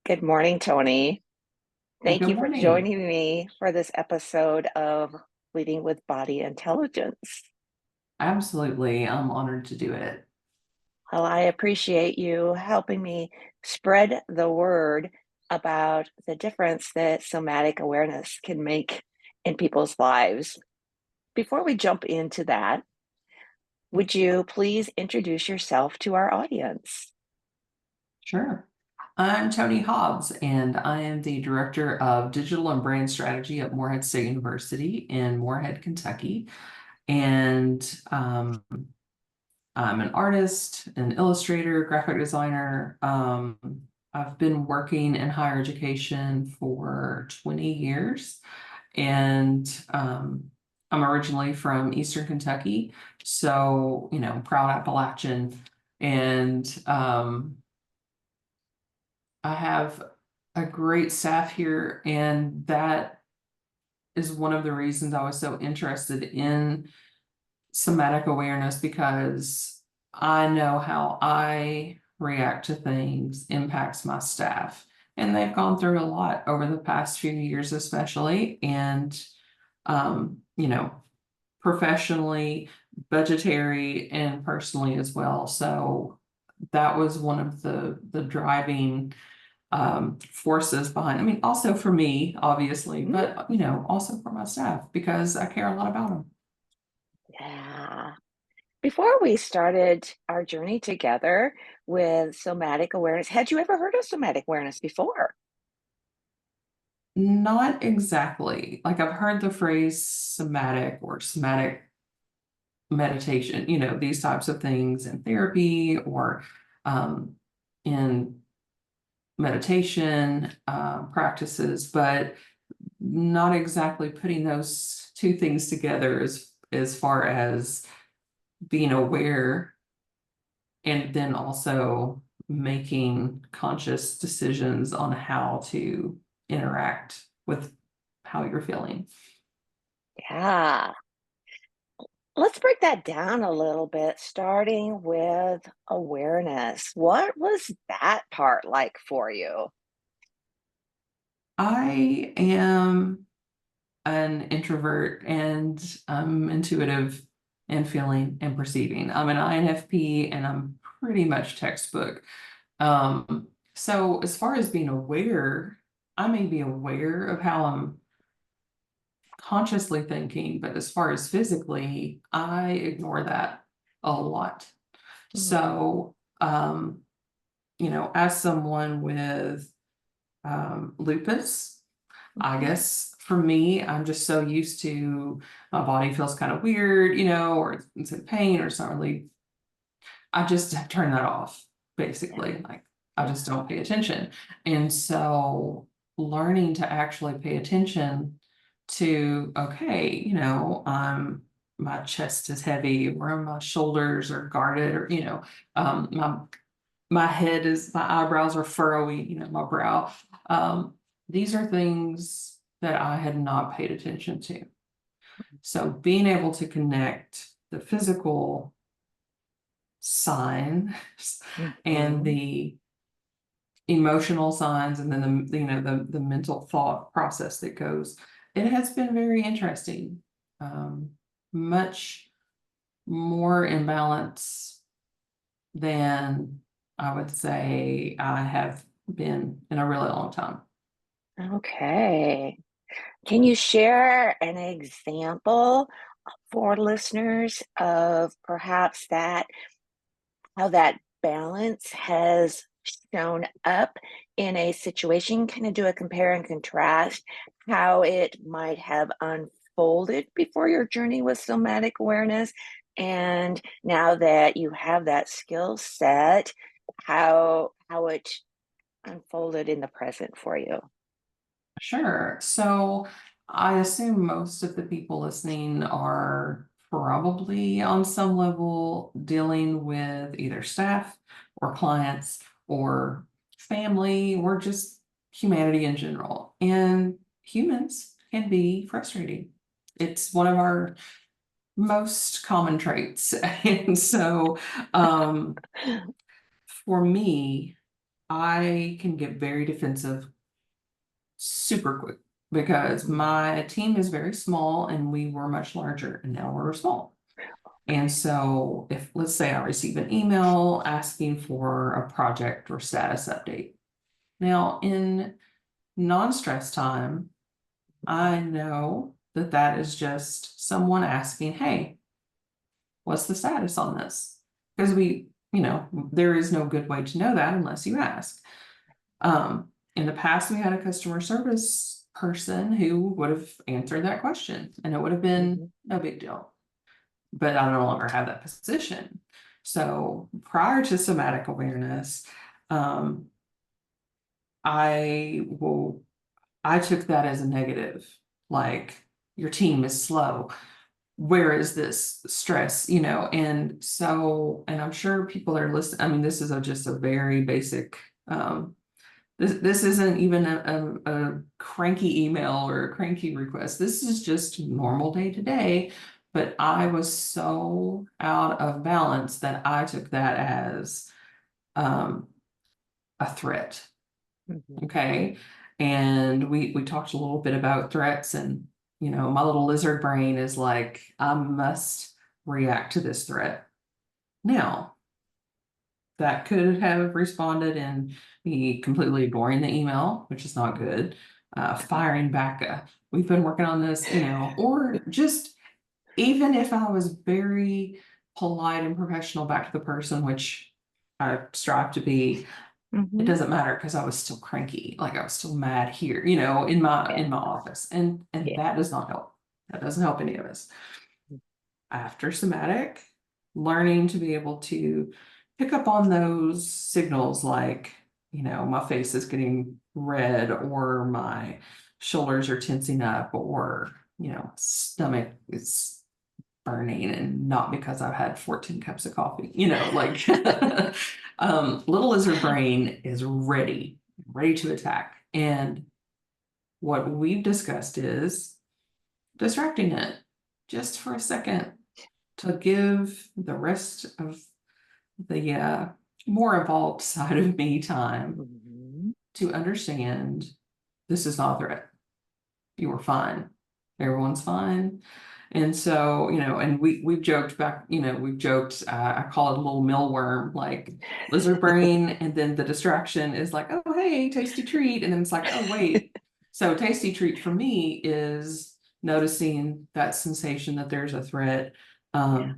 Good morning, Toni. Thank Good you for morning. joining me for this episode of Leading with Body Intelligence. Absolutely. I'm honored to do it. Well, I appreciate you helping me spread the word about the difference that somatic awareness can make in people's lives. Before we jump into that, would you please introduce yourself to our audience? Sure. I'm Toni Hobbs, and I am the Director of Digital and Brand Strategy at Morehead State University in Morehead, Kentucky. And I'm an artist, an illustrator, graphic designer. I've been working in higher education for 20 years, and I'm originally from Eastern Kentucky, so proud Appalachian, and I have a great staff here, and that is one of the reasons I was so interested in somatic awareness because I know how I react to things impacts my staff. And they've gone through a lot over the past few years, especially, and you know, professionally, budgetary, and personally as well. So that was one of the driving forces behind. I mean, also for me, obviously, Mm, but also for my staff because I care a lot about them. yeah. Before we started our journey together with somatic awareness, had you ever heard of somatic awareness before? Not exactly. Like I've heard the phrase somatic or somatic meditation, these types of things in therapy or um, in meditation practices, but not exactly putting those two things together as far as being aware and then also making conscious decisions on how to interact with how you're feeling. Yeah. Let's break that down a little bit, starting with awareness. What was that part like for you? I am an introvert and I'm intuitive and feeling and perceiving. I'm an INFP and I'm pretty much textbook. So as far as being aware, I may be aware of how I'm consciously thinking, but as far as physically, I ignore that a lot. Mm, So, as someone with lupus, I mhm. guess for me, I'm just so used to my body feels kind of weird, or it's in pain or it's not really, I just turn that off, basically. Yeah, Like I just yeah. don't pay attention. And so learning to actually pay attention to, okay, my chest is heavy or my shoulders are guarded or, my head is, my eyebrows are furrowy, my brow. Um, these are things that I had not paid attention to. So being able to connect the physical signs and Mhm. the emotional signs and then the mental thought process that goes, it has been very interesting. Um, much more in balance than I would say I have been in a really long time. Okay. Can you share an example for listeners of perhaps how that balance has shown up in a situation? Kind of do a compare and contrast how it might have unfolded before your journey with somatic awareness. And now that you have that skill set, how it unfolded in the present for you. Sure. So I assume most of the people listening are probably on some level dealing with either staff or clients or family or just humanity in general. And humans can be frustrating. It's one of our most common traits. And so for me, I can get very defensive super quick because my team is very small and we were much larger and now we're small. And so if, let's say I receive an email asking for a project or status update. Now in non-stress time, I know that that is just someone asking, hey, what's the status on this? Because there is no good way to know that unless you ask. In the past, we had a customer service person who would have answered that question and it would have been Mhm. no big deal. But I no longer have that position. So prior to somatic awareness, um, I will I took that as a negative, like your team is slow. Where is this stress, and so, and I'm sure people are listening. I mean, this is just a very basic, this isn't even a cranky email or a cranky request. This is just normal day to day. But I was so out of balance that I took that as um, a threat. Mhm. Okay. And we talked a little bit about threats, and my little lizard brain is like, I must react to this threat. Now, that could have responded and me completely ignoring the email, which is not good. Firing back, we've been working on this, or just even if I was very polite and professional back to the person, which I strive to be, it Mhm. doesn't matter because I was still cranky, like I was still mad here, in my Yeah. office, and Yeah. that does not help. That doesn't help any of us. After somatic, learning to be able to pick up on those signals, like my face is getting red, or my shoulders are tensing up, or stomach is burning, and not because I've had 14 cups of coffee, like little lizard brain is ready to attack. And what we've discussed is distracting it just for a second to give the rest of the more evolved side of me time Mhm. to understand this is not a threat. You are fine. Everyone's fine. And so, and we've joked back, we've joked, I call it a little mealworm, like lizard brain, and then the distraction is like, oh, hey, tasty treat. And then it's like, oh, wait. So tasty treat for me is noticing that sensation that there's a threat. Yeah.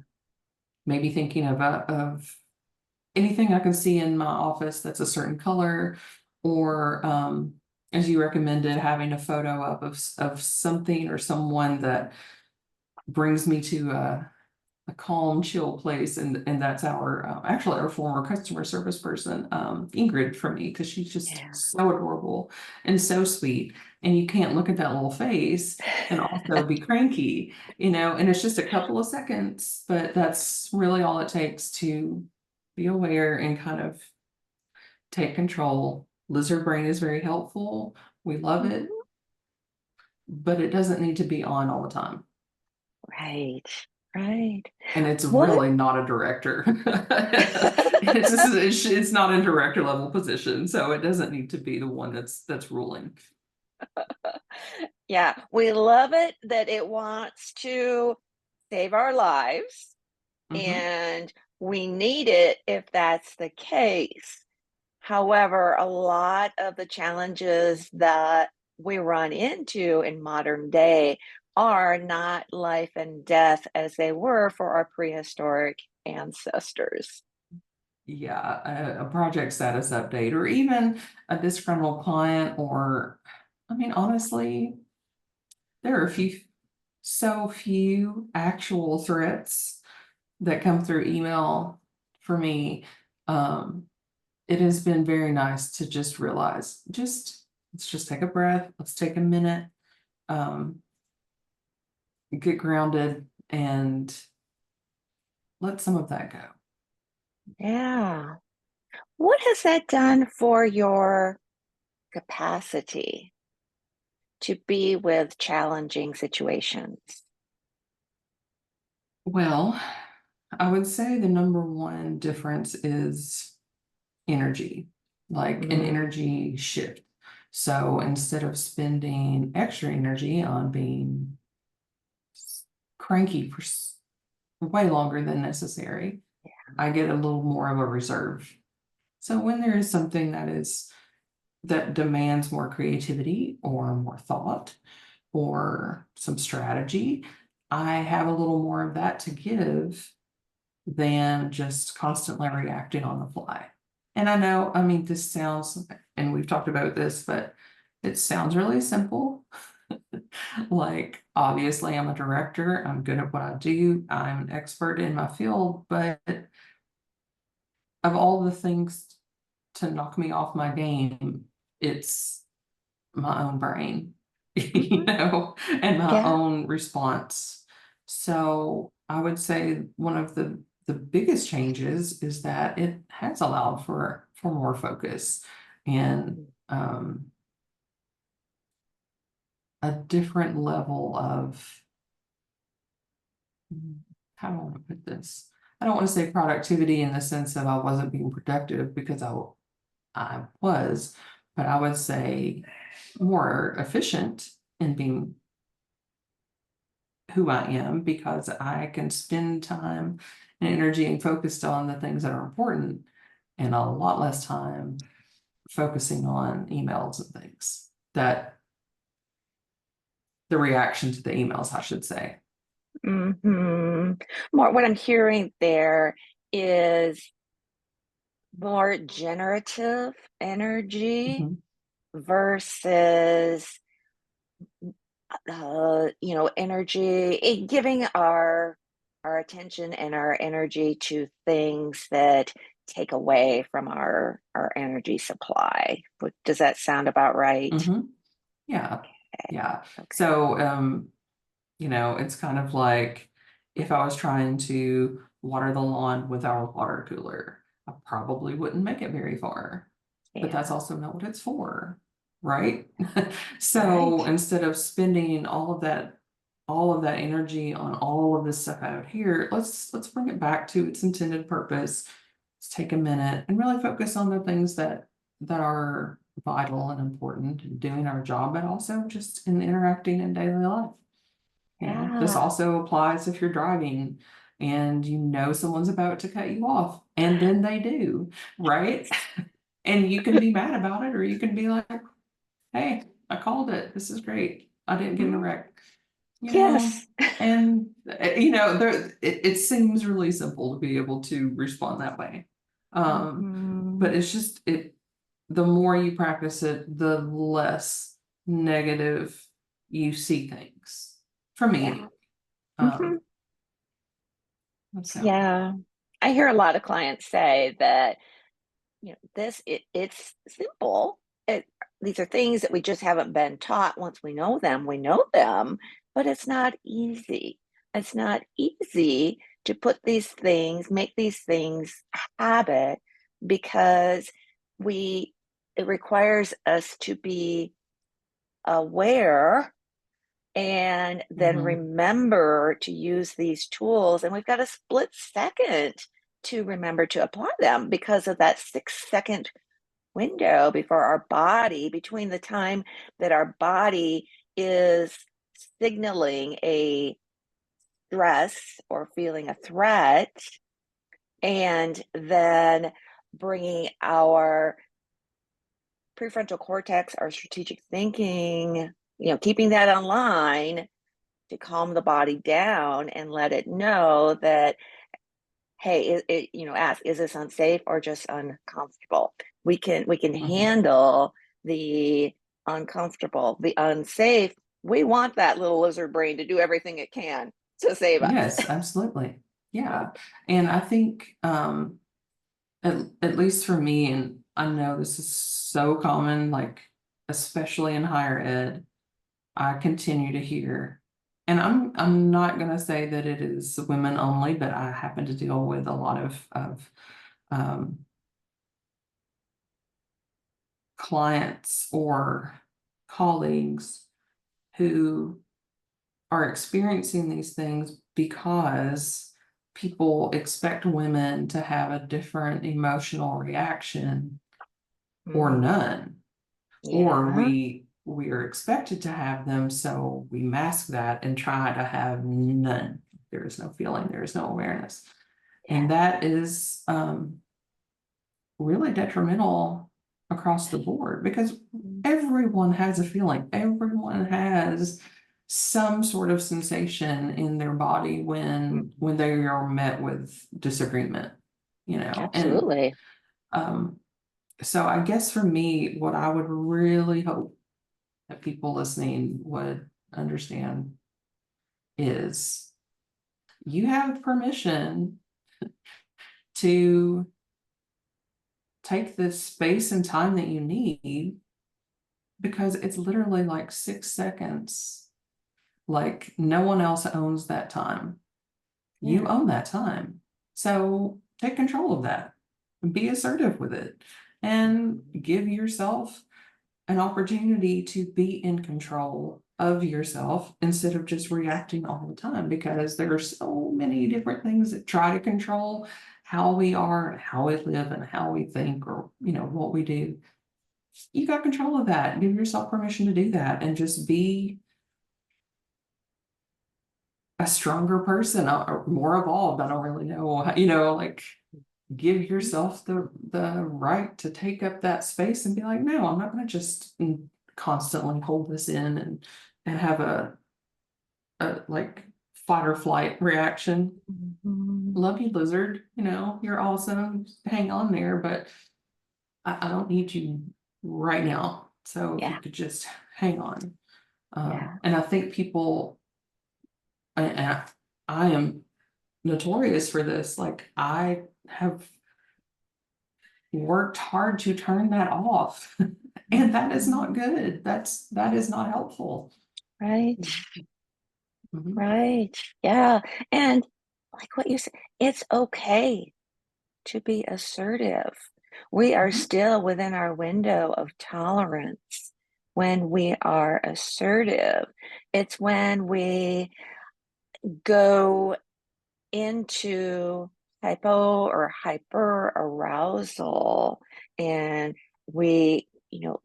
Maybe thinking of anything I can see in my office that's a certain color, or as you recommended, having a photo up of something or someone that brings me to a calm, chill place, and that's actually our former customer service person, Ingrid, for me, because she's just Yeah. so adorable and so sweet, and you can't look at that little face and also be cranky, and it's just a couple of seconds, but that's really all it takes to be aware and kind of take control. Lizard brain is very helpful. We love it, Mhm. but it doesn't need to be on all the time. Right. Right. And it's What? really not a director. It's not a director level position, so it doesn't need to be the one that's ruling. Yeah, we love it that it wants to save our lives, Hmm. and we need it if that's the case. However, a lot of the challenges that we run into in modern day are not life and death as they were for our prehistoric ancestors. Yeah, a project status update, or even a disgruntled client, or I mean, honestly, there are so few actual threats that come through email for me. Um, it has been very nice to just realize, let's just take a breath, let's take a minute, um, get grounded, and let some of that go. Yeah. What has that done for your capacity to be with challenging situations? Well, I would say the number one difference is energy. like an Mm, energy shift. So instead of spending extra energy on being cranky for way longer than necessary, I get a little more of a reserve. So when there is something that demands more creativity or more thought or some strategy, I have a little more of that to give than just constantly reacting on the fly. And I know, I mean, this sounds, and we've talked about this, but it sounds really simple. Like, obviously, I'm a director, I'm good at what I do, I'm an expert in my field, but of all the things to knock me off my game, it's my own brain, mhm. and my Yeah. own response. So I would say one of the biggest changes is that it has allowed for more focus and a different level of, how do I want to put this? I don't want to say productivity in the sense that I wasn't being productive, because I was, but I would say more efficient in being who I am, because I can spend time and energy and focused on the things that are important, and a lot less time focusing on emails and things, that the reaction to the emails, I should say. Hmm. More, what I'm hearing there is more generative energy Mhm. versus energy, giving our attention and our energy to things that take away from our energy supply. Does that sound about right? Mhm. Yeah. Okay. Yeah. Okay. So, it's kind of like if I was trying to water the lawn with our water cooler, I probably wouldn't make it very far. But that's Yeah. also not what it's for, right? Right. So instead of spending all of that energy on all of this stuff out here, let's bring it back to its intended purpose. Let's take a minute and really focus on the things that are vital and important in doing our job, but also just in interacting in daily life. This Yeah. also applies if you're driving and someone's about to cut you off, and then they do, right? And you can be mad about it, or you can be like, hey, I called it. This is great. I didn't get in a Mhm. wreck, you know? Yes. And, it seems really simple to be able to respond that way. But Hmm. it's just, the more you practice it, the less negative you see things. For me, Yeah. anyway. Hmm. Um, so, Yeah. I hear a lot of clients say that it's simple. These are things that we just haven't been taught. Once we know them, but it's not easy. It's not easy to make these things habit, because we it requires us to be aware and then mhm, remember to use these tools. And we've got a split second to remember to apply them, because of that 6 second window between the time that our body is signaling a stress or feeling a threat, and then bringing our prefrontal cortex, our strategic thinking, keeping that online to calm the body down and let it know that, hey, ask, is this unsafe or just uncomfortable? We can mhm. handle the uncomfortable, the unsafe. We want that little lizard brain to do everything it can to save us. Yes, absolutely. Yeah. And I think, at least for me, and I know this is so common, like, especially in higher ed, I continue to hear, and I'm not gonna say that it is women only, but I happen to deal with a lot of um, clients or colleagues who are experiencing these things because people expect women to have a different emotional reaction or Mm. none, or Yeah. we are expected to have them, so we mask that and try to have none. There is no feeling, there is no awareness, Yeah. and that is really detrimental across the board, because Mm. everyone has a feeling, everyone has some sort of sensation in their body when they are met with disagreement, and Absolutely. um so I guess for me, what I would really hope that people listening would understand is you have permission to take the space and time that you need, because it's literally like 6 seconds. Like, no one else owns that time. You Yeah. own that time. So take control of that. Be assertive with it and give yourself an opportunity to be in control of yourself instead of just reacting all the time, because there are so many different things that try to control how we are, how we live, and how we think, or what we do. You got control of that. Give yourself permission to do that and just be a stronger person, or more evolved. I don't really know, like, give yourself the right to take up that space and be like, no, I'm not going to just constantly hold this in and have a like fight or flight reaction. Mhm. Love you, lizard. You're awesome. Hang on there, but I don't need you right now. So if you Yeah. could just hang on. Yeah. And I think people, and I am notorious for this. Like, I have worked hard to turn that off. And that is not Mhm. good. That is not helpful. Right. Mhm. Right. Yeah. And like what you said, it's okay to be assertive. We are Mhm. still within our window of tolerance when we are assertive. It's when we go into hypo or hyper arousal and we,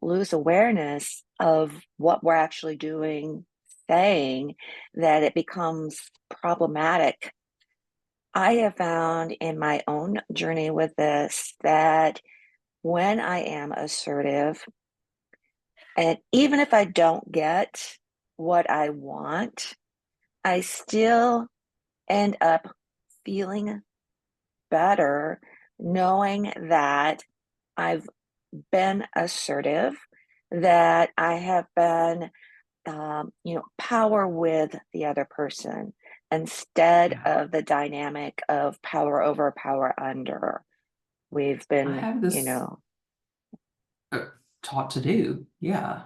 lose awareness of what we're actually doing, saying, that it becomes problematic. I have found in my own journey with this that when I am assertive, and even if I don't get what I want, I still end up feeling better knowing that I've been assertive, that I have been, power with the other person instead Yeah. of the dynamic of power over, power under. We've I been, have this uh, taught to do. Yeah.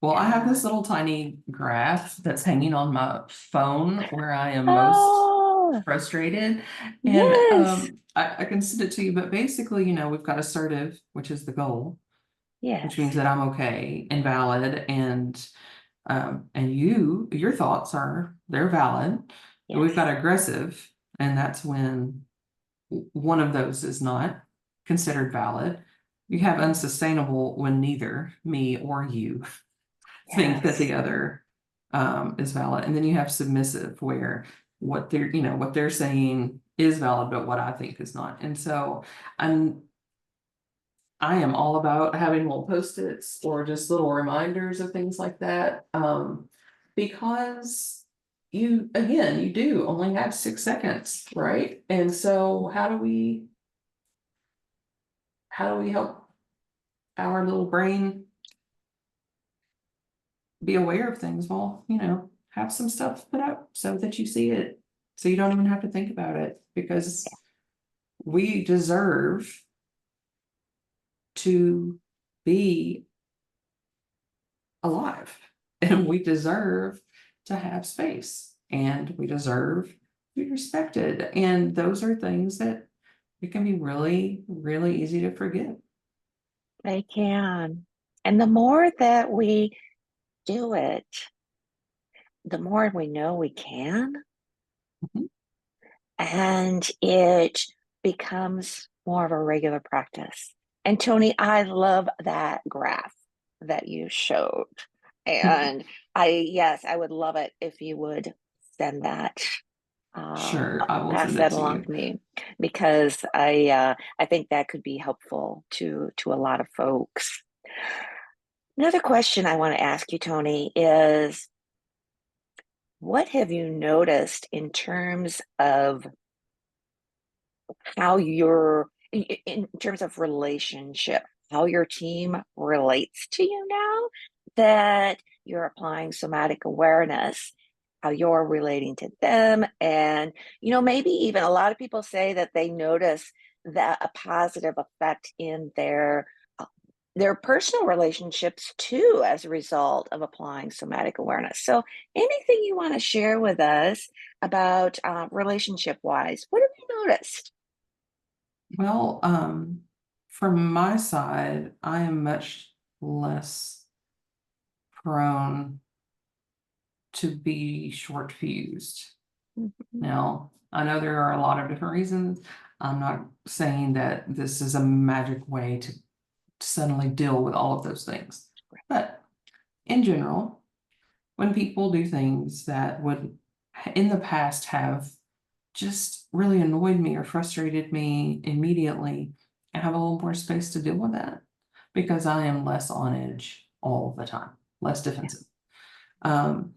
Well, I have yeah. this little tiny graph that's hanging on my phone where I am most Oh, frustrated. And yes, I can send it to you, but basically, we've got assertive, which is the goal, which yes, means that I'm okay and valid, and your thoughts they're valid. We've yes, got aggressive, and that's when one of those is not considered valid. You have mhm, unsustainable when neither me or you think that yes, the other is valid. And then you have submissive, where what they're saying is valid, but what I think is not. And so I'm I am all about having little post-its or just little reminders of things like that. Because you do only have 6 seconds, right? And so how do we help our little brain be aware of things? Well, have some stuff put up so that you see it, so you don't even have to think about it, because we deserve to be alive, and we deserve to have space, and we deserve to be respected. And those are things that it can be really, really easy to forget. they can. And the more that we do it, the more we know we can, Mhm. and it becomes more of a regular practice. And Tony, I love that graph that you showed. And yes, I would love it if you would send that, uh, Sure, I will pass send it that to along you. to me because I think that could be helpful to a lot of folks. Another question I want to ask you, Tony, is what have you noticed in terms of how in terms of relationship, how your team relates to you now that you're applying somatic awareness, how you're relating to them, and maybe even a lot of people say that they notice that a positive effect in uh, their personal relationships too as a result of applying somatic awareness. So anything you want to share with us about relationship wise, what have you noticed? Well, from my side, I am much less prone to be short fused. Mhm. Now, I know there are a lot of different reasons. I'm not saying that this is a magic way to suddenly deal with all of those things. But in general, when people do things that would in the past have just really annoyed me or frustrated me immediately, I have a little more space to deal with that because I am less on edge all the time, less Yeah. defensive. Um,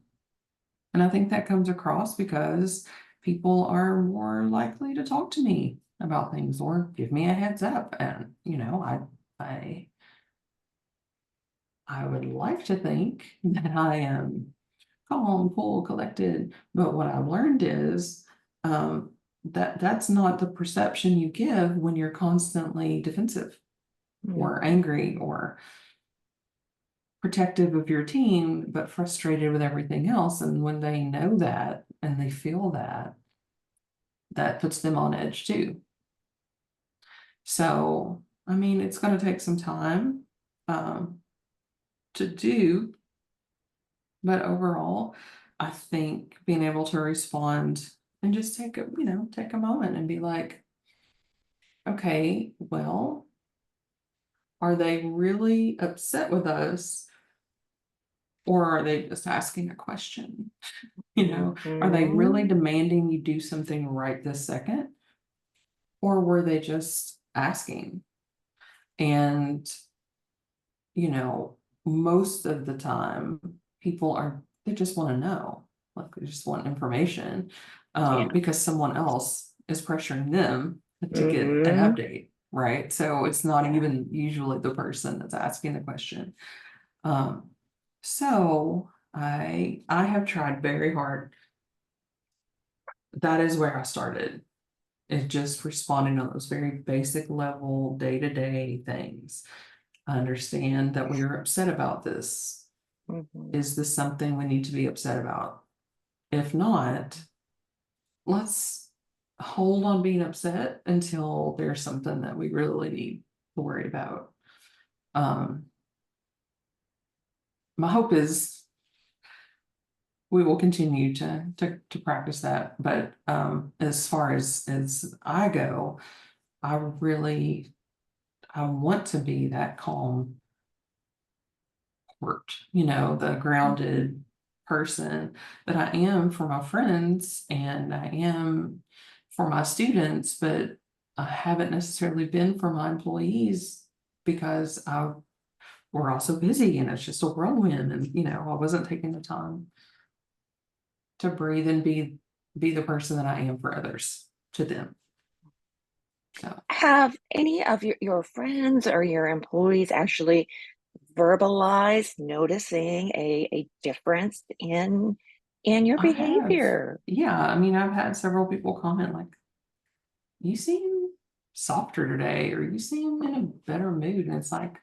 and I think that comes across because people are more likely to talk to me about things or give me a heads up. And, I I would like to think that I am calm, cool, collected. But what I've learned is that that's not the perception you give when you're constantly defensive or Mhm. angry or protective of your team, but frustrated with everything else. And when they know that and they feel that, that puts them on edge too. So, I mean, it's going to take some time um, to do, but overall, I think being able to respond and just take a moment and be like, okay, well, are they really upset with us or are they just asking a question? Are they really Mhm. demanding you do something right this second? Or were they just asking? And, you know, most of the time, they just want to know, like they just want information Yeah. because someone else is pressuring them to get an Mhm. update, right? So it's not Yeah. even usually the person that's asking the question. Um, so I have tried very hard. That is where I started. Is just responding on those very basic level, day-to-day things. I understand that we are upset about this. Mhm. Is this something we need to be upset about? If not, let's hold on being upset until there's something that we really need to worry about. Um, my hope is we will continue to practice that. But as far as I go, I really I want to be that calm port, the grounded person that I am for my friends and I am for my students, but I haven't necessarily been for my employees because we're also busy and it's just a whirlwind and I wasn't taking the time to breathe and be the person that I am for others to them. So Have any of your friends or your employees actually verbalized noticing a difference in your I have, behavior? yeah, I mean, I've had several people comment like, you seem softer today, or you seem in a better mood. And it's like,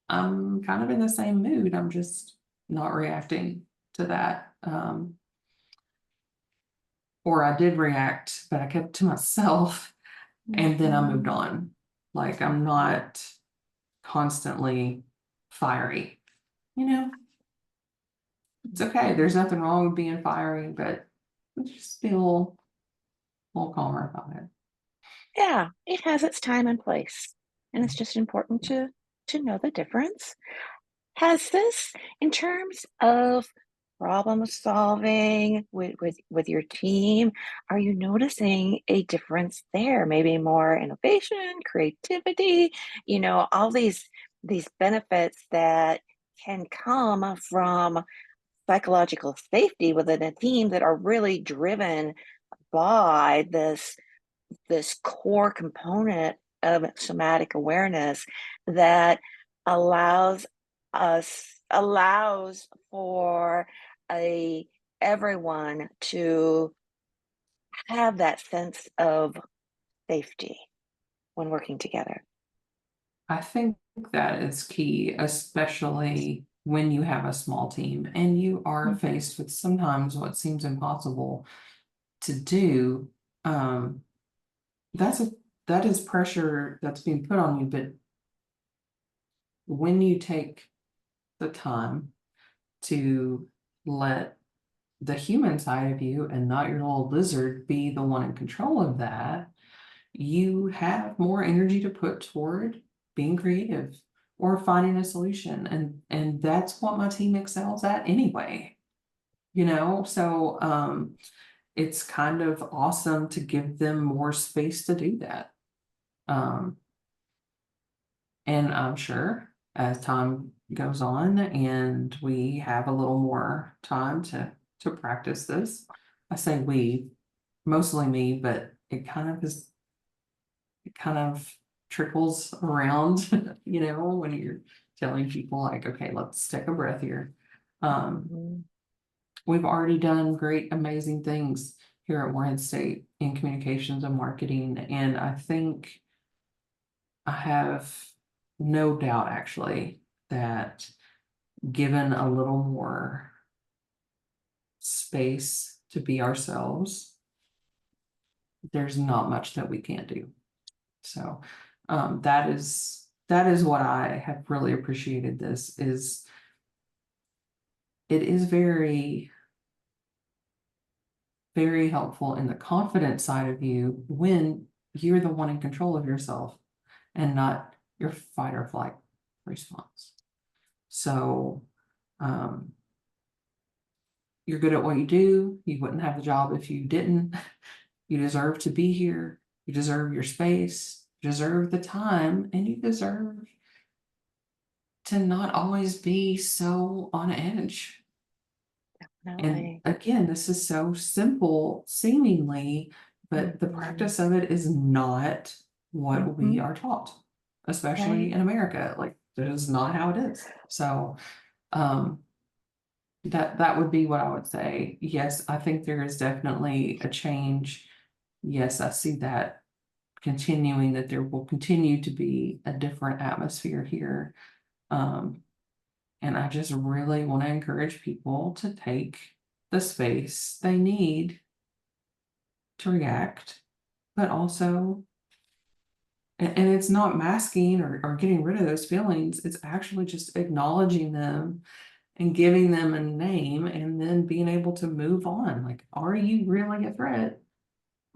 I'm kind of in the same mood. I'm just not reacting to that. Or I did react, but I kept to myself and then I moved Mhm. on. Like, I'm not constantly fiery. You know, it's okay. There's Mhm. nothing wrong with being fiery, but just be a little calmer about it. Yeah, it has its time and place. and it's just important to know the difference. Has this, in terms of problem solving with your team, are you noticing a difference there? Maybe more innovation, creativity, all these benefits that can come from psychological safety within a team that are really driven by this core component of somatic awareness that allows allows for a everyone to have that sense of safety when working together. I think that is key, especially when you have a small team and you are Mhm. faced with sometimes what seems impossible to do. Um, that's a that is pressure that's being put on you, but when you take the time to let the human side of you and not your little lizard be the one in control of that, you have more energy to put toward being creative or finding a solution. And that's what my team excels at anyway, so it's kind of awesome to give them more space to do that. Um, and I'm sure as time goes on and we have a little more time to practice this, I say we, mostly me, but it kind of trickles around, when you're telling people like, okay, let's take a breath here. Um, Mhm. we've already done great, amazing things here at Morehead State in communications and marketing. And I think I have no doubt actually that given a little more space to be ourselves, there's not much that we can't do. So that is what I have really appreciated. This is it is very, very helpful in the confident side of you when you're the one in control of yourself and not your fight or flight response. So um, you're good at what you do. You wouldn't have the job if you didn't. You deserve to be here. You deserve your space. You deserve the time, and you deserve to not always be so on edge. And Definitely. again, this is so simple seemingly, but the Mhm. practice of it is not what we Mhm. are taught, especially Right. in America. Like that is not how it is. So um that would be what I would say. Yes, I think there is definitely a change. Yes, I see that continuing, that there will continue to be a different atmosphere here. Um, and I just really want to encourage people to take the space they need to react, but also, and it's not masking or getting rid of those feelings, it's actually just acknowledging them and giving them a name and then being able to move on. Like, are you really a threat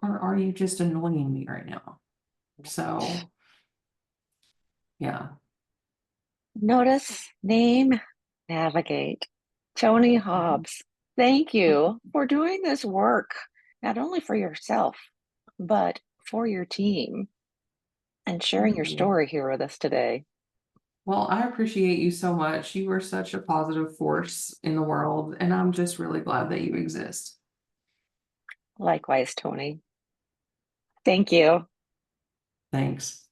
or are you just annoying me right now? So, yeah. Notice, name, navigate. Toni Hobbs, thank you for doing this work, not only for yourself, but for your team and sharing your Thank you. story here with us today. Well, I appreciate you so much. You are such a positive force in the world, and I'm just really glad that you exist. Likewise, Toni. Thank you. Thanks.